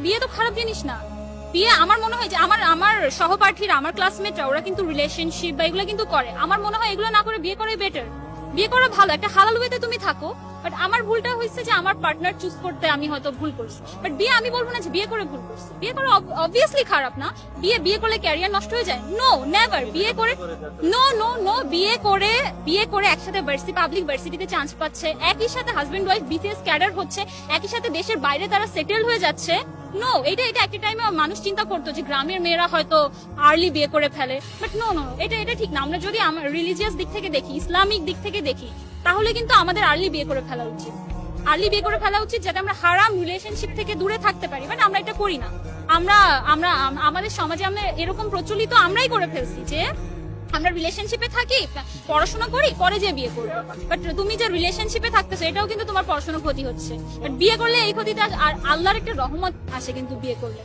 বিয়ে তো খারাপ জিনিস না। বিয়ে আমার মনে হয় যে আমার সহপাঠীরা, আমার ক্লাসমেটরা, ওরা কিন্তু রিলেশনশিপ বা এগুলো কিন্তু করে। আমার মনে হয় এগুলো না করে বিয়ে করাই বেটার। বিয়ে করা ভালো, একটা হালাল ওয়েতে তুমি থাকো। বাট আমার ভুলটা হয়েছে যে আমার পার্টনার চুজ করতে আমি হয়তো ভুল করছি। বাট বিয়ে আমি বলবো না যে বিয়ে করে ভুল করছি। বিয়ে করা অবভিয়াসলি খারাপ না। বিয়ে করলে ক্যারিয়ার নষ্ট হয়ে যায়? No, never. বিয়ে করে নো, বিয়ে করে একসাথে পাবলিক ভার্সিটিতে চান্স পাচ্ছে, একই সাথে হাজবেন্ড ওয়াইফ বিসিএস ক্যাডার হচ্ছে, একই সাথে দেশের বাইরে তারা সেটেল হয়ে যাচ্ছে। নো, এটা একটা টাইমে মানুষ চিন্তা করতো যে গ্রামের মেয়েরা হয়তো আর্লি বিয়ে করে ফেলে। বাট নো, এটা ঠিক না। আমরা যদি আমার রিলিজিয়াস দিক থেকে দেখি, ইসলামিক দিক থেকে দেখি, তাহলে কিন্তু আমাদের আর্লি বিয়ে করে ফেলা উচিত। আর্লি বিয়ে করে ফেলা উচিত যাতে আমরা হারাম রিলেশনশিপ থেকে দূরে থাকতে পারি। বাট আমরা এটা করি না। আমাদের সমাজে আমরা এরকম প্রচলিত আমরাই করে ফেলছি যে আমরা রিলেশনশিপে থাকি, পড়াশোনা করি, পরে যে বিয়ে করবো। বাট তুমি যে রিলেশনশিপে থাকতেছো এটাও কিন্তু তোমার পড়াশোনা ক্ষতি হচ্ছে। বাট বিয়ে করলে এই ক্ষতিটা, আর আল্লাহর একটা রহমত আসে কিন্তু বিয়ে করলে।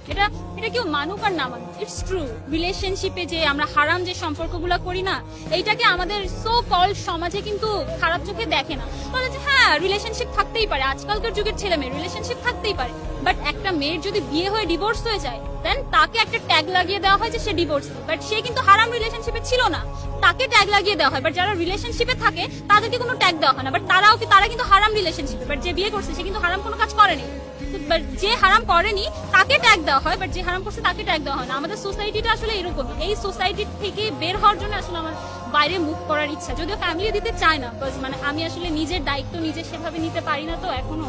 এটা কেউ মানুক আর না মানুক, ইটস ট্রু। রিলেশনশিপে যে আমরা হারাম যে সম্পর্কগুলো করি না, এইটাকে আমাদের সো কল সমাজে কিন্তু খারাপ চোখে দেখে না। বলে যে হ্যাঁ, রিলেশনশিপ থাকতেই পারে, আজকালকার যুগের ছেলে মেয়ে রিলেশনশিপ থাকতেই পারে। বাট একটা মেয়ের যদি বিয়ে হয়ে ডিভোর্স হয়ে যায়, দেন তাকে একটা ট্যাগ লাগিয়ে দেওয়া হয় যে সে ডিভোর্স। বাট সে কিন্তু হারাম রিলেশনশিপে ছিল না, তাকে ট্যাগ লাগিয়ে দেওয়া হয়। বাট যারা রিলেশনশিপে থাকে তাদেরকে কোনো ট্যাগ দেওয়া হয় না। বাট তারা কিন্তু হারাম রিলেশনশিপে। বাট যে বিয়ে করছে সে কিন্তু হারাম কোনো কাজ করেনি। বাট যে হারাম করেনি তাকে ট্যাগ দেওয়া হয়, বাট যে হারাম করছে তাকে ট্যাগ দেওয়া হয় না। আমাদের সোসাইটিটা আসলে এরকম। এই সোসাইটি থেকে বের হওয়ার জন্য আসলে আমার বাইরে মুভ করার ইচ্ছা, যদিও ফ্যামিলি দিতে চায় না। মানে আমি আসলে নিজের দায়িত্ব নিজে সেভাবে নিতে পারি না তো এখনো।